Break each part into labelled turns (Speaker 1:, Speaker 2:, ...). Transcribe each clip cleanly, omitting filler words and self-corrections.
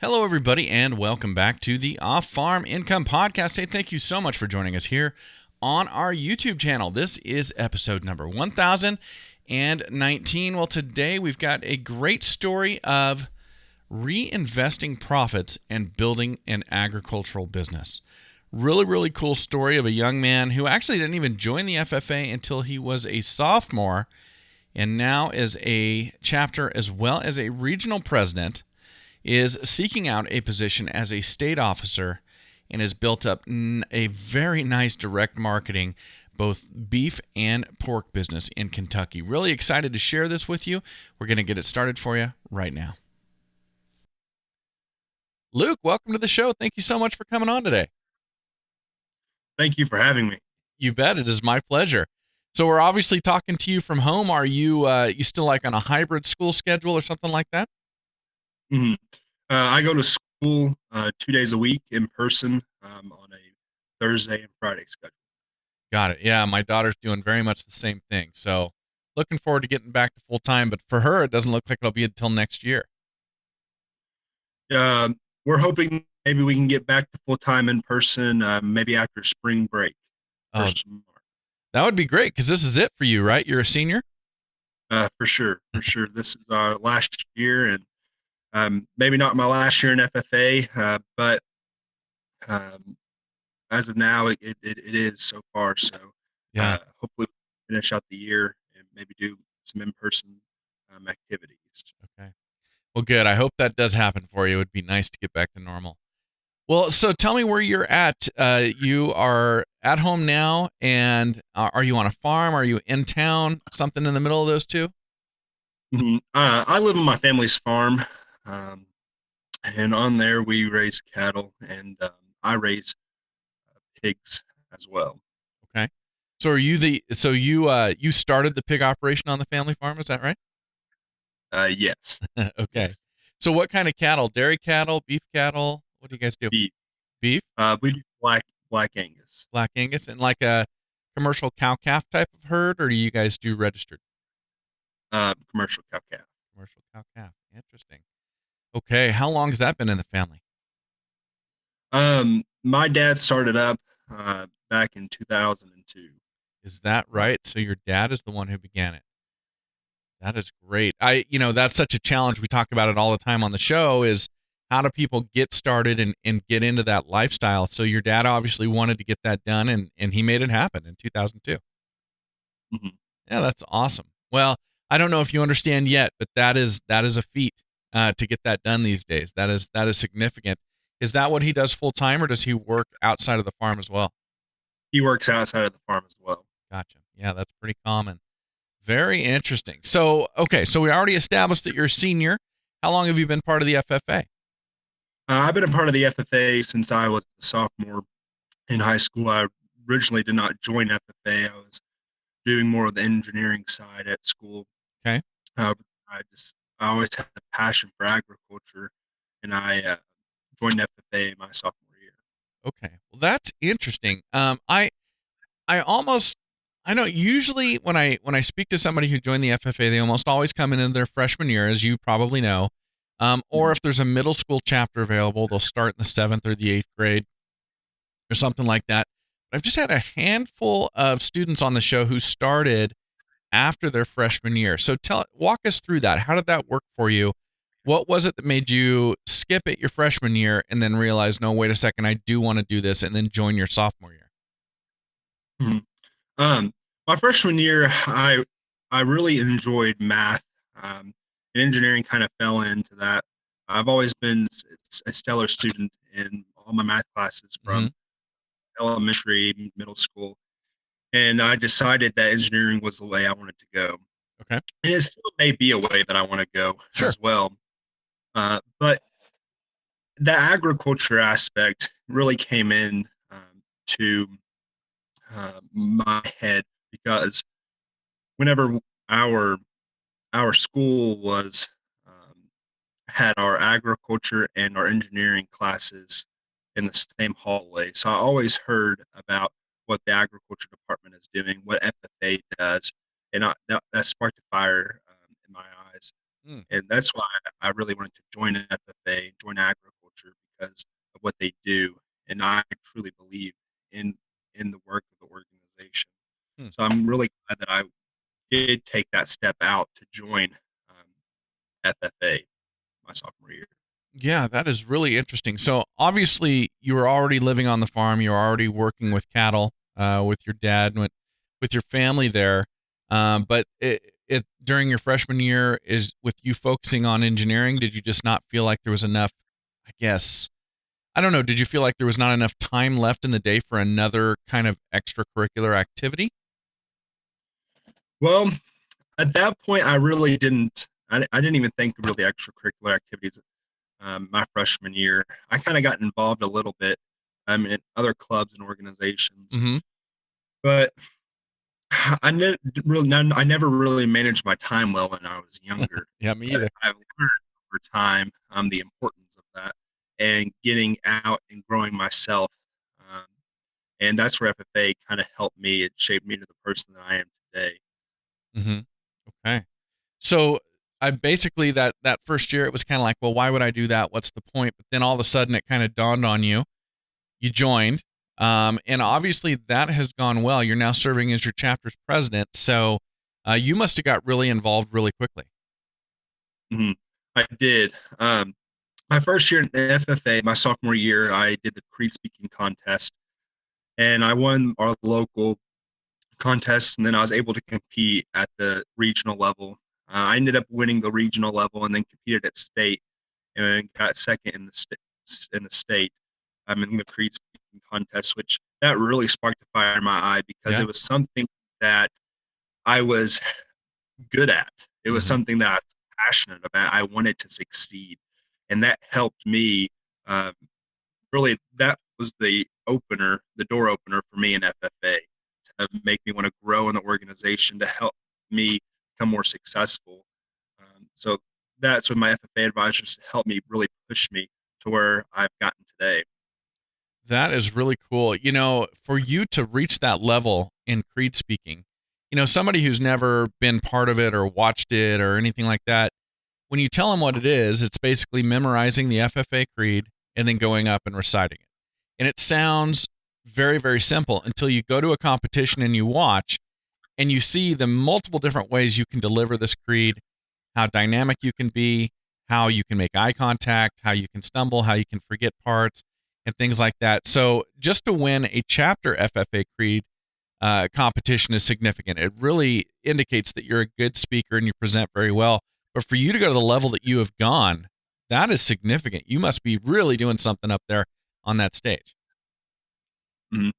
Speaker 1: Hello, everybody, and welcome back to the Off-Farm Income Podcast. Hey, thank you so much for joining us here on our YouTube channel. This is episode number 1019. Well, today we've got a great story of reinvesting profits and building an agricultural business. Really cool story of a young man who actually didn't even join the FFA until he was a sophomore, and now is a chapter as well as a regional president, is seeking out a position as a state officer, and has built up a very nice direct marketing, both beef and pork business in Kentucky. Really excited to share this with you. We're going to get it started for you right now. Luke, welcome to the show. Thank you so much for coming on today.
Speaker 2: Thank you for having me.
Speaker 1: You bet. It is my pleasure. So we're obviously talking to you from home. Are you still like on a hybrid school schedule or something like that?
Speaker 2: Mhm. I go to school 2 days a week in person on a Thursday and Friday schedule.
Speaker 1: Got it. Yeah, my daughter's doing very much the same thing. So looking forward to getting back to full time, but for her, it doesn't look like it'll be until next year.
Speaker 2: Uh, we're hoping maybe we can get back to full time in person maybe after spring break,
Speaker 1: Oh,
Speaker 2: first of March.
Speaker 1: that would be great because this is it for you, right? You're a senior?
Speaker 2: For sure, for sure. This is our last year, and maybe not my last year in FFA, but um, as of now, it is so far. So
Speaker 1: Yeah.
Speaker 2: hopefully finish out the year and maybe do some in person activities.
Speaker 1: Okay. Well, good. I hope that does happen for you. It would be nice to get back to normal. Well, so tell me where you're at. You are at home now, and are you on a farm? Are you in town? Something in the middle of those two?
Speaker 2: I live on my family's farm, um, and on there we raise cattle, and I raise pigs as well.
Speaker 1: Okay. So are you you started the pig operation on the family farm? Is that right?
Speaker 2: Yes,
Speaker 1: Okay.
Speaker 2: yes,
Speaker 1: So what kind of cattle? Dairy cattle, beef cattle? What do you guys do?
Speaker 2: beef.
Speaker 1: Beef,
Speaker 2: We do black Angus,
Speaker 1: Black Angus, and like a commercial cow calf type of herd, or do you guys do registered
Speaker 2: commercial cow calf.
Speaker 1: commercial cow calf? Interesting. Okay. How long has that been in the family?
Speaker 2: My dad started up back in 2002.
Speaker 1: Is that right? So your dad is the one who began it. That is great. That's such a challenge. We talk about it all the time on the show is how do people get started and get into that lifestyle? So your dad obviously wanted to get that done and he made it happen in 2002.
Speaker 2: Mhm.
Speaker 1: Yeah, that's awesome. Well, I don't know if you understand yet, but that is a feat to get that done these days. That is significant. Is that what he does full time, or does he work outside of the farm as well?
Speaker 2: He works outside of the farm as well.
Speaker 1: Gotcha. Yeah, that's pretty common. Very interesting. So, okay, so we already established that you're a senior. How long have you been part of the FFA?
Speaker 2: I've been a part of the FFA since I was a sophomore in high school. I originally did not join FFA. I was doing more of the engineering side at school.
Speaker 1: Okay.
Speaker 2: Uh, I always had a passion for agriculture, and I joined FFA my sophomore year.
Speaker 1: Okay. Well, that's interesting. I almost I know usually when I speak to somebody who joined the FFA, they almost always come in their freshman year, as you probably know. Or
Speaker 2: Mhm.
Speaker 1: if there's a middle school chapter available, they'll start in the seventh or the eighth grade or something like that. But I've just had a handful of students on the show who started after their freshman year. So walk us through that. How did that work for you? What was it that made you skip it your freshman year and then realize, no, wait a second, I do want to do this, and then join your sophomore year?
Speaker 2: Mhm. My freshman year, I really enjoyed math, and engineering kind of fell into that. I've always been a stellar student in all my math classes
Speaker 1: Hmm.
Speaker 2: from elementary, middle school, and I decided that engineering was the way I wanted to go.
Speaker 1: Okay.
Speaker 2: And it still may be a way that I want to go
Speaker 1: Sure.
Speaker 2: as well. But the agriculture aspect really came in to my head because whenever our our school was had our agriculture and our engineering classes in the same hallway, so I always heard about what the agriculture department is doing, what FFA does, and that sparked a fire in my eyes,
Speaker 1: Mm.
Speaker 2: and that's why I really wanted to join FFA, join agriculture. because of what they do, and I truly believe in the work of the organization.
Speaker 1: Hmm.
Speaker 2: So I'm really glad that I did take that step out to join FFA my sophomore year.
Speaker 1: Yeah, that is really interesting. So obviously, you were already living on the farm. You were already working with cattle, with your dad, with your family there. But it during your freshman year, is with you focusing on engineering. Did you just not feel like there was enough? I guess I don't know. Did you feel like there was not enough time left in the day for another kind of extracurricular activity?
Speaker 2: Well, at that point, I really didn't. I didn't even think of really extracurricular activities my freshman year. I kind of got involved a little bit in other clubs and organizations,
Speaker 1: Mm-hmm.
Speaker 2: but I never really managed my time well when I was younger.
Speaker 1: Yeah, me
Speaker 2: But
Speaker 1: either.
Speaker 2: I've learned over time the importance of that and getting out and growing myself. Um, and that's where FFA kind of helped me. It shaped me to the person that I am today.
Speaker 1: Mm-hmm. Okay. So I basically that first year it was kind of like, well, why would I do that? What's the point? But then all of a sudden it kind of dawned on you. You joined, and obviously that has gone well. You're now serving as your chapter's president, so you must have got really involved really quickly.
Speaker 2: Mhm. I did. My first year in FFA, my sophomore year, I did the Creed speaking contest, and I won our local contest, and then I was able to compete at the regional level. I ended up winning the regional level, and then competed at state, and got second in the state. I'm in the Creed speaking contest, which that really sparked a fire in my eye because
Speaker 1: Yeah.
Speaker 2: it was something that I was good at. It was
Speaker 1: Hmm.
Speaker 2: something that I was passionate about. I wanted to succeed, and that helped me. Um, Really, that was the door opener for me in FFA to make me want to grow in the organization to help me become more successful. So that's when my FFA advisors helped me really push me to where I've gotten today.
Speaker 1: That is really cool. For you to reach that level in Creed speaking, somebody who's never been part of it or watched it or anything like that, when you tell them what it is, it's basically memorizing the FFA Creed and then going up and reciting it. And it sounds very, very simple until you go to a competition and you watch and you see the multiple different ways you can deliver this creed, how dynamic you can be, how you can make eye contact, how you can stumble, how you can forget parts, and things like that. So, just to win a chapter FFA creed competition is significant. It really indicates that you're a good speaker and you present very well. But for you to go to the level that you have gone, that is significant. You must be really doing something up there on that stage.
Speaker 2: Mhm.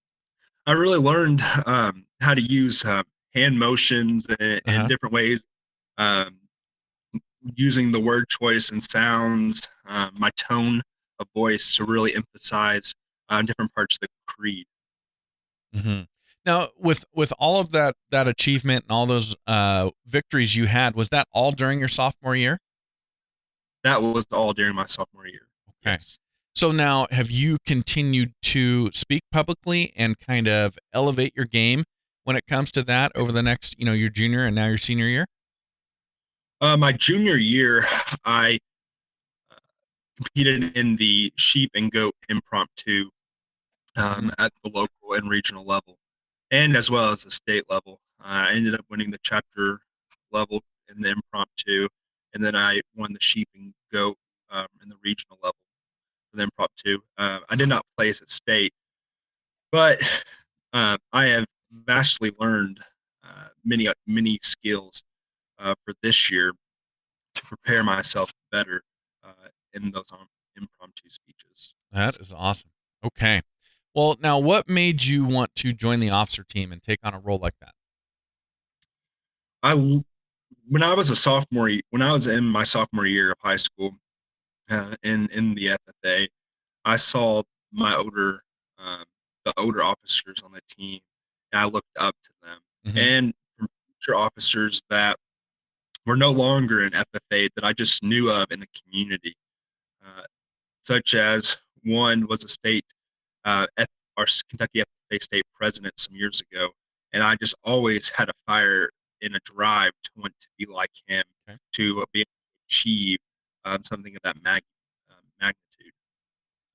Speaker 2: I really learned how to use hand motions
Speaker 1: Uh
Speaker 2: and
Speaker 1: huh.
Speaker 2: different ways, um, using the word choice and sounds, my tone of voice to really emphasize different parts of the creed.
Speaker 1: Hmm. Now, with all of that achievement and all those victories you had, was that all during your sophomore year?
Speaker 2: That was all during my sophomore year.
Speaker 1: Okay.
Speaker 2: Yes.
Speaker 1: So now, have you continued to speak publicly and kind of elevate your game when it comes to that over the next, your junior and now your senior year?
Speaker 2: My junior year, I competed in the sheep and goat impromptu
Speaker 1: Mhm.
Speaker 2: at the local and regional level, and as well as the state level. I ended up winning the chapter level in the impromptu, and then I won the sheep and goat in the regional level for the impromptu. I did not place at state, but I have vastly learned many skills for this year to prepare myself better in those impromptu speeches.
Speaker 1: That is awesome. Okay. Well, now what made you want to join the officer team and take on a role like that?
Speaker 2: I when I was a sophomore, when I was in my sophomore year of high school, in the FFA, I saw my um, the older officers on the team, and I looked up to them,
Speaker 1: Hmm.
Speaker 2: and from future officers that were no longer in FFA that I just knew of in the community, uh, such as one was a state, our Kentucky FFA state president some years ago, and I just always had a fire and a drive to want to be like him,
Speaker 1: Okay.
Speaker 2: to be able to achieve something of that magnitude.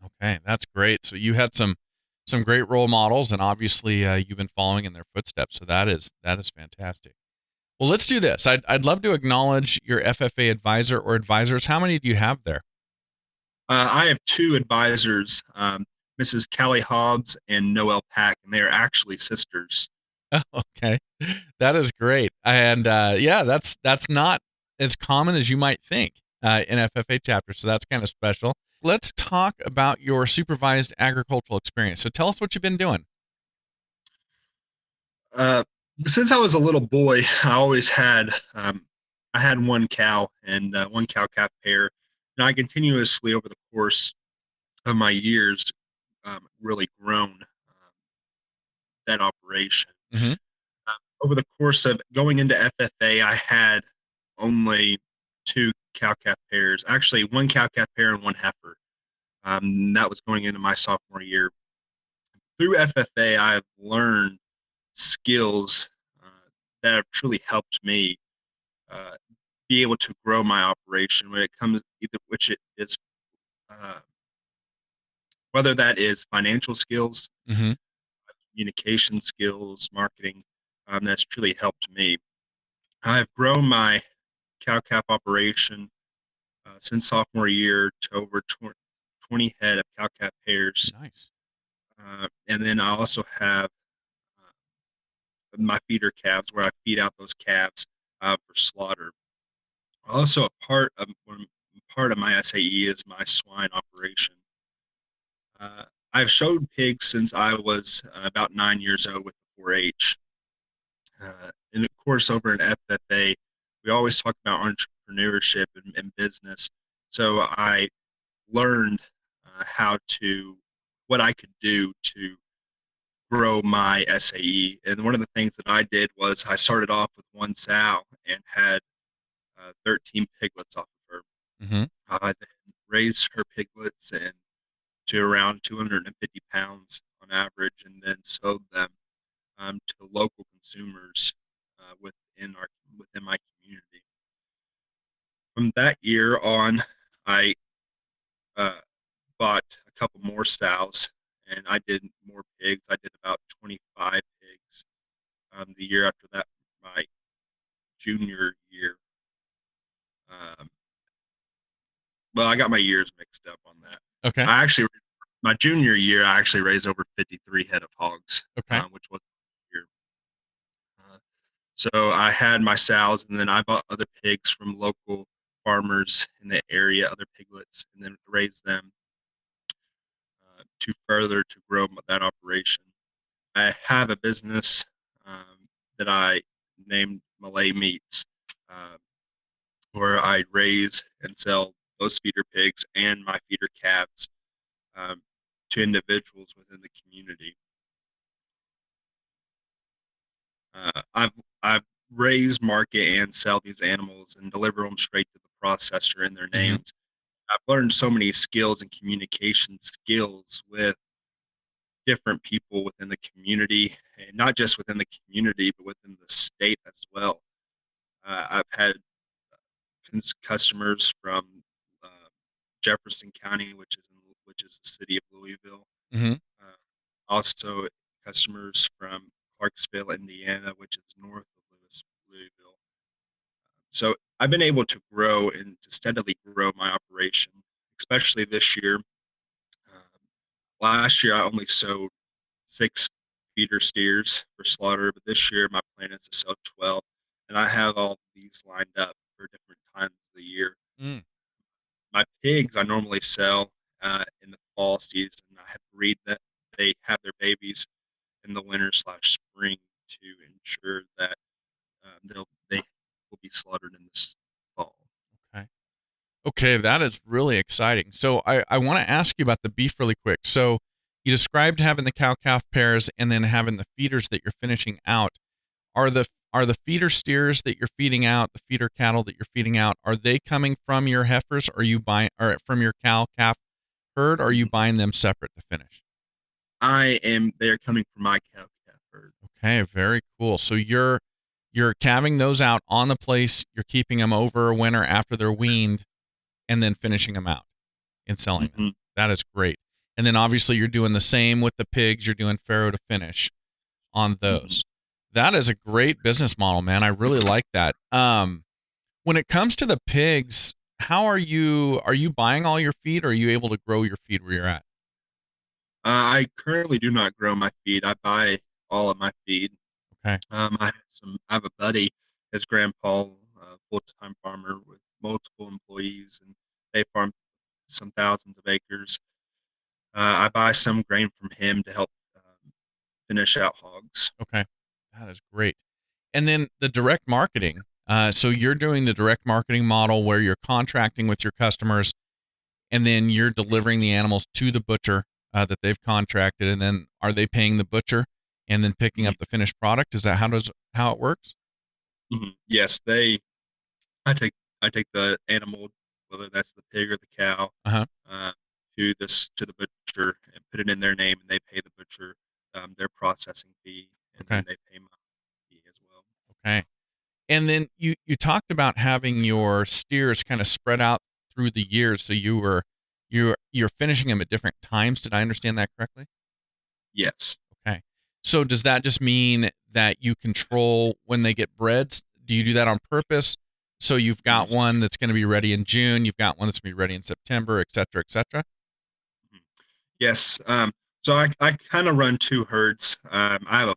Speaker 1: Okay, that's great. So you had some great role models, and obviously you've been following in their footsteps. So that is fantastic. Well, let's do this. I'd love to acknowledge your FFA advisor or advisors. How many do you have there?
Speaker 2: I have two advisors, Mrs. Callie Hobbs and Noelle Pack, and they are actually sisters.
Speaker 1: Okay, that is great, and yeah, that's not as common as you might think in FFA chapter. So that's kind of special. Let's talk about your supervised agricultural experience. So tell us what you've been doing.
Speaker 2: Uh, since I was a little boy, I always had I had one cow and one cow calf pair, and I continuously over the course of my years really grown that operation.
Speaker 1: Hmm.
Speaker 2: Over the course of going into FFA, I had only two cow calf pairs. Actually, one cow calf pair and one heifer. That was going into my sophomore year. Through FFA, I've learned skills that have truly helped me uh, be able to grow my operation when it comes either which it is uh, whether that is financial skills,
Speaker 1: Hmm.
Speaker 2: communication skills, marketing. That's truly helped me. I've grown my cow calf operation since sophomore year to over 20 head of cow calf pairs.
Speaker 1: Nice.
Speaker 2: And then I also have my feeder calves where I feed out those calves for slaughter. Also, part of my SAE is my swine operation. Uh, I've showed pigs since I was about 9 years old with the 4-H. And of course, over in FFA, we always talk about entrepreneurship and business. So I learned how to what I could do to grow my SAE. And one of the things that I did was I started off with one sow and had 13 piglets off of her.
Speaker 1: Hmm.
Speaker 2: I then raised her piglets and to around 250 pounds on average, and then sold them to local consumers within my community. From that year on, I uh, bought a couple more sows, and I did more pigs. I did about 25 pigs. The year after that, my junior year. Um, well, I got my years mixed up on that.
Speaker 1: Okay.
Speaker 2: I actually, my junior year, I actually raised over 53 head of hogs,
Speaker 1: Okay.
Speaker 2: which was year. Uh, so I had my sows, and then I bought other pigs from local farmers in the area, other piglets, and then raised them to further to grow that operation. I have a business that I named Millay Meats, uh, where I raise and sell those feeder pigs and my feeder calves um, to individuals within the community. I've raised, market, and sell these animals and deliver them straight to the processor in their
Speaker 1: Hmm.
Speaker 2: names. I've learned so many skills and communication skills with different people within the community, and not just within the community, but within the state as well. I've had customers from uh, Jefferson County, which is the city of Louisville.
Speaker 1: Hmm.
Speaker 2: Uh, Also, customers from Clarksville, Indiana, which is north of Louisville. So I've been able to grow and to steadily grow my operation, especially this year. Last year, I only sold 6 feeder steers for slaughter, but this year my plan is to sell 12, and I have all of these lined up for different times of the year.
Speaker 1: Mm.
Speaker 2: My pigs I normally sell in the fall season. I have breed that they have their babies in the winter slash spring to ensure that they will be slaughtered in this fall.
Speaker 1: Okay. Okay, that is really exciting. So I want to ask you about the beef really quick. So you described having the cow calf pairs and then having the feeders that you're finishing out. Are the feeder steers that you're feeding out, the feeder cattle that you're feeding out, are they coming from your heifers, or are you buying, or from your cow calf herd, or are you
Speaker 2: Mhm.
Speaker 1: buying them separate to finish?
Speaker 2: They're coming from my cow calf herd.
Speaker 1: Okay, very cool. So you're calving those out on the place, you're keeping them over a winter after they're weaned, and then finishing them out and selling them.
Speaker 2: Hmm.
Speaker 1: That is great. And then obviously you're doing the same with the pigs. You're doing farrow to finish on
Speaker 2: Mhm.
Speaker 1: those. That is a great business model, man. I really like that. When it comes to the pigs, how are you buying all your feed, or are you able to grow your feed where you're at?
Speaker 2: I currently do not grow my feed. I buy all of my feed.
Speaker 1: Okay.
Speaker 2: I have a buddy, his grandpa, full-time farmer with multiple employees, and they farm some thousands of acres. I buy some grain from him to help finish out hogs.
Speaker 1: Okay. That is great. And then the direct marketing. So you're doing the direct marketing model where you're contracting with your customers, and then you're delivering the animals to the butcher that they've contracted, and then are they paying the butcher and then picking
Speaker 2: Mhm,
Speaker 1: up the finished product? Is that how it works?
Speaker 2: mhm. Yes, they. I take I take the animal, whether that's the pig or the cow,
Speaker 1: Uh huh.
Speaker 2: uh, to the butcher and put it in their name, and they pay the butcher their processing fee, and
Speaker 1: Okay.
Speaker 2: then they pay my fee as well.
Speaker 1: Okay. And then you talked about having your steers kind of spread out through the years, so you're finishing them at different times. Did I understand that correctly?
Speaker 2: Yes.
Speaker 1: Okay. So does that just mean that you control when they get bred? Do you do that on purpose? So you've got
Speaker 2: Mhm.
Speaker 1: one that's going to be ready in June, you've got one that's going to be ready in September, et cetera, et cetera.
Speaker 2: Mhm. Yes. So I kind of run two herds. I have a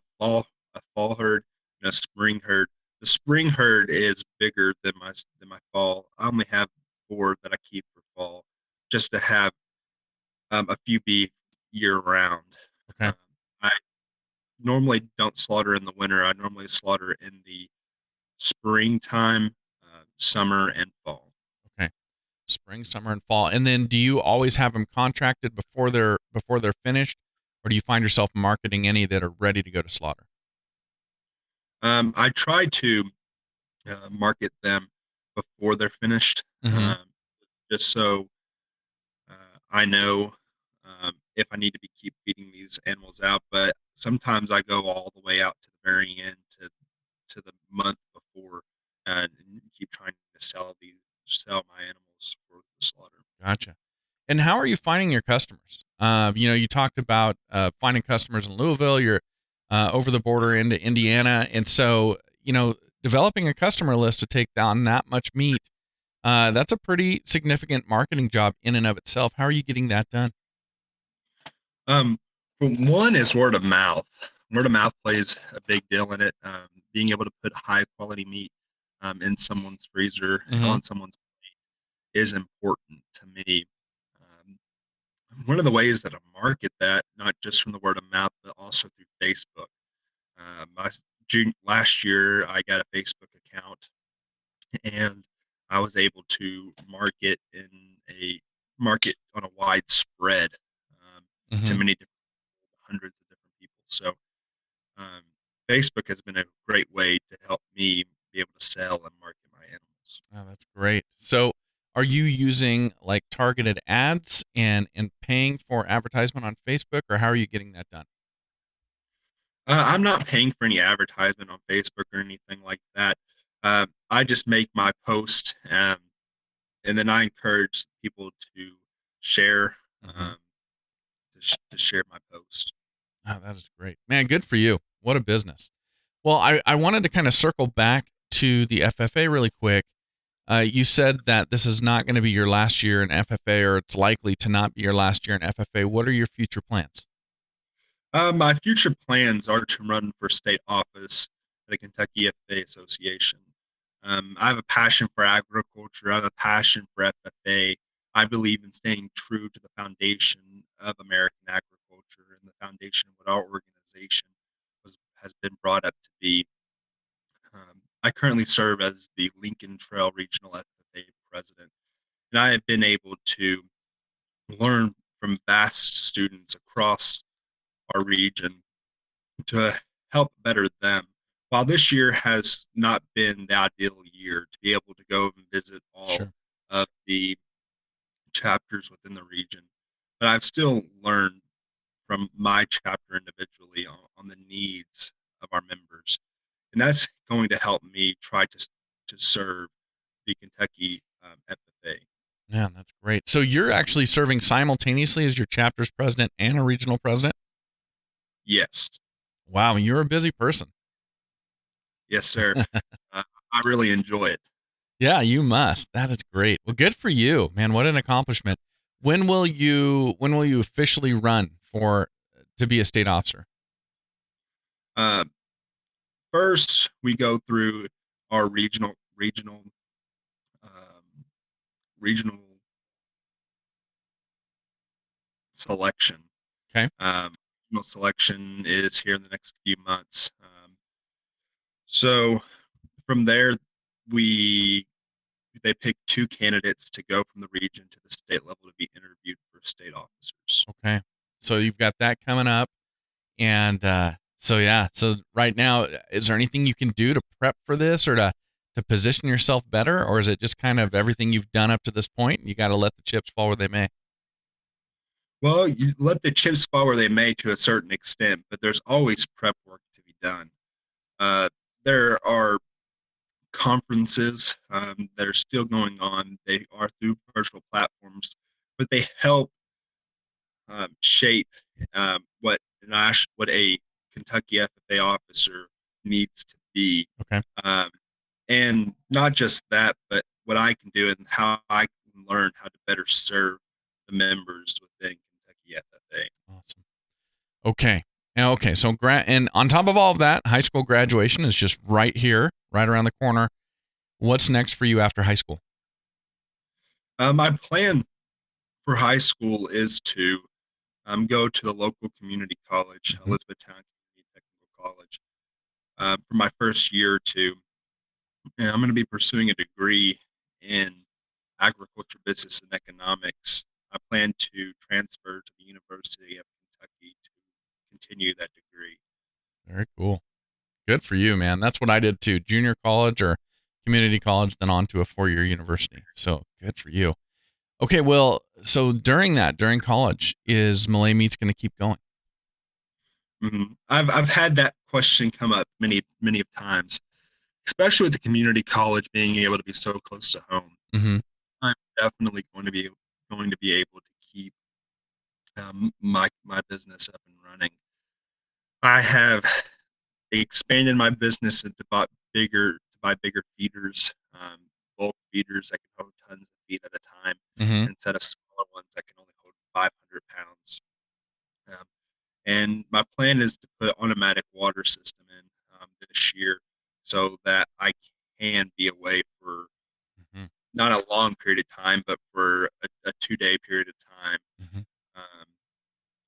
Speaker 2: fall herd and a spring herd. The spring herd is bigger than my fall. I only have four that I keep for fall, just to have a few beef year round.
Speaker 1: Okay.
Speaker 2: Um, I normally don't slaughter in the winter. I normally slaughter in the springtime, summer, and fall.
Speaker 1: Okay. Spring, summer, and fall. And then do you always have them contracted before they're finished, or do you find yourself marketing any that are ready to go to slaughter?
Speaker 2: I try to market them before they're finished,
Speaker 1: Mm-hmm.
Speaker 2: just so I know if I need to be keep feeding these animals out. But sometimes I go all the way out to the very end to the month before and keep trying to sell my animals for the slaughter.
Speaker 1: Gotcha. And how are you finding your customers? You talked about finding customers in Louisville. You're over the border into Indiana, and so developing a customer list to take down that much meat. That's a pretty significant marketing job in and of itself. How are you getting that done?
Speaker 2: Um, but one is word of mouth. Word of mouth plays a big deal in it. Being able to put high quality meat in someone's freezer,
Speaker 1: Mm-hmm.
Speaker 2: on someone's is important to me. Um, One of the ways that I market that, not just from the word of mouth, but also through Facebook. My June last year, I got a Facebook account, and I was able to market on a wide spread to
Speaker 1: Mm-hmm.
Speaker 2: many different hundreds of different people. So um, Facebook has been a great way to help me be able to sell and market my animals.
Speaker 1: Oh, that's great. So, are you using like targeted ads and paying for advertisement on Facebook, or how are you getting that done?
Speaker 2: I'm not paying for any advertisement on Facebook or anything like that. I just make my post, and then I encourage people to share
Speaker 1: Mm-hmm.
Speaker 2: um, to share my post.
Speaker 1: Oh, that is great, man. Good for you. What a business. Well, I wanted to kind of circle back to the FFA really quick. You said that this is not going to be your last year in FFA, or it's likely to not be your last year in FFA. What are your future plans?
Speaker 2: My future plans are to run for state office at the Kentucky FFA Association. I have a passion for agriculture. I have a passion for FFA. I believe in staying true to the foundation of American agriculture and the foundation of what our organization has been brought up to be. I currently serve as the Lincoln Trail Regional FFA president, and I have been able to learn from vast students across our region to help better them. While this year has not been the ideal year to be able to go and visit all
Speaker 1: Sure.
Speaker 2: of the chapters within the region, but I've still learned from my chapter individually on the needs of our members. And that's going to help me try to serve the Kentucky FFA.
Speaker 1: Yeah, that's Great. So you're actually serving simultaneously as your chapter's president and a regional president?
Speaker 2: Yes.
Speaker 1: Wow, you're a busy person.
Speaker 2: Yes, sir. Uh, I really enjoy it.
Speaker 1: Yeah, you must. That is great. Well, good for you, man. What an accomplishment. When will you officially run for to be a state officer?
Speaker 2: Uh, First, we go through our um, regional selection.
Speaker 1: Okay.
Speaker 2: Um, Regional selection is here in the next few months. So from there, we they pick two candidates to go from the region to the state level to be interviewed for state officers.
Speaker 1: Okay. So you've got that coming up. And so yeah, so right now, is there anything you can do to prep for this or to position yourself better, or is it just kind of everything you've done up to this point? You got to let the chips fall where they may.
Speaker 2: Well, you let the chips fall where they may to a certain extent, but there's always prep work to be done. Uh, there are conferences that are still going on. They are through virtual platforms, but they help shape what a Kentucky FFA officer needs to be,
Speaker 1: Okay.
Speaker 2: um, and not just that, but what I can do and how I can learn how to better serve the members within Kentucky FFA.
Speaker 1: Awesome. Okay. Okay. So and on top of all of that, high school graduation is just right here, right around the corner. What's next for you after high school?
Speaker 2: My plan for high school is to go to the local community college,
Speaker 1: Hmm.
Speaker 2: Elizabethtown Community Technical College, for my first year or two. And I'm going to be pursuing a degree in agriculture, business, and economics. I plan to transfer to the University of Kentucky to continue that degree.
Speaker 1: Very cool. Good for you, man. That's what I did too. Junior college or community college, then on to a 4-year university. So good for you. Okay, well, so during college, is Millay Meats going to keep going?
Speaker 2: I've had that question come up many of times, especially with the community college being able to be so close to home.
Speaker 1: Mm-hmm.
Speaker 2: I'm definitely going to be able to keep my business up and running. I have expanded my business and buy bigger feeders, bulk feeders that can hold tons of feed at a time,
Speaker 1: Mm-hmm.
Speaker 2: instead of smaller ones that can only hold 500 pounds. Um, and my plan is to put an automatic water system in this year so that I can be away for
Speaker 1: Mm-hmm.
Speaker 2: not a long period of time, but for a 2 day period of time.
Speaker 1: Mm-hmm.
Speaker 2: Um,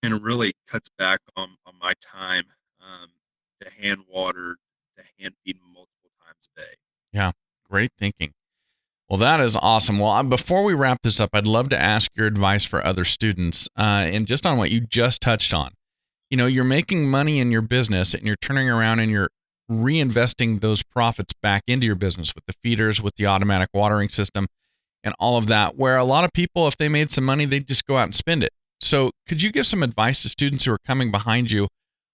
Speaker 2: and it really cuts back on my time um, to hand water, to hand feed multiple times a day.
Speaker 1: Yeah, great thinking. Well, that is awesome. Well, before we wrap this up, I'd love to ask your advice for other students, and just on what you just touched on. You're making money in your business, and you're turning around and you're reinvesting those profits back into your business with the feeders, with the automatic watering system, and all of that. Where a lot of people, if they made some money, they'd just go out and spend it. So, could you give some advice to students who are coming behind you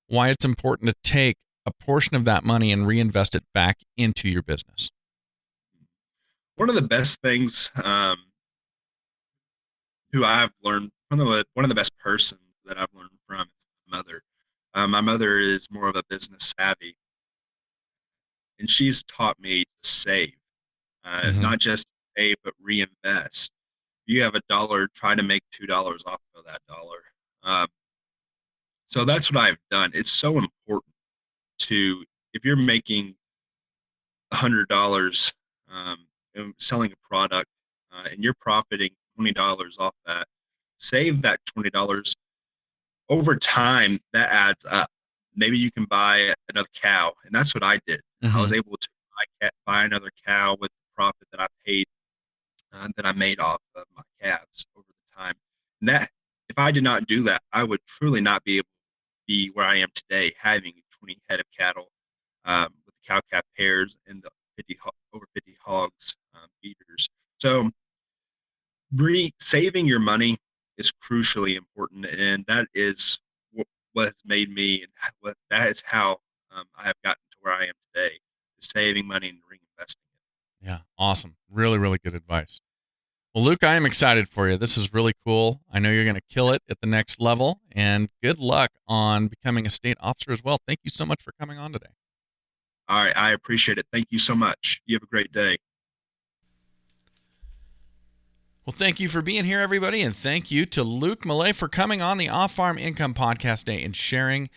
Speaker 1: why it's important to take a portion of that money and reinvest it back into your business?
Speaker 2: One of the best things who I've learned from one of the best persons that I've learned from is my mother. My mother is more of a business savvy, and she's taught me to save,
Speaker 1: Mm-hmm.
Speaker 2: not just save but reinvest. If you have a dollar, try to make $2 off of that dollar. Um, so that's what I've done. It's so important to, if you're making $100 and selling a product, and you're profiting $20 off that, save that $20. Over time, that adds up. Maybe you can buy another cow, and that's what I did. I
Speaker 1: Mm-hmm.
Speaker 2: was able to buy another cow with the profit that I paid, that I made off of my calves over the time. And that, if I did not do that, I would truly not be able to be where I am today, having 20 head of cattle, with the cow calf pairs and the over 50 hogs, feeders. So saving your money is crucially important, and that is what has made me, and that is how I have gotten to where I am today, is saving money and reinvesting it.
Speaker 1: Yeah, awesome. Really, really good advice. Well, Luke, I am excited for you. This is really cool. I know you're going to kill it at the next level, and good luck on becoming a state officer as well. Thank you so much for coming on today.
Speaker 2: All right, I appreciate it. Thank you so much. You have a great day.
Speaker 1: Well, thank you for being here, everybody, and thank you to Luke Millay for coming on the Off Farm Income Podcast Day and sharing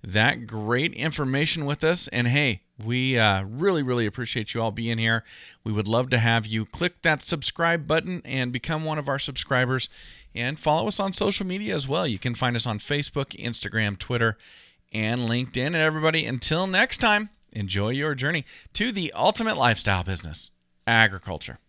Speaker 1: that great information with us. And hey, we really, really appreciate you all being here. We would love to have you click that subscribe button and become one of our subscribers, and follow us on social media as well. You can find us on Facebook, Instagram, Twitter, and LinkedIn. And everybody, until next time, enjoy your journey to the ultimate lifestyle business, agriculture.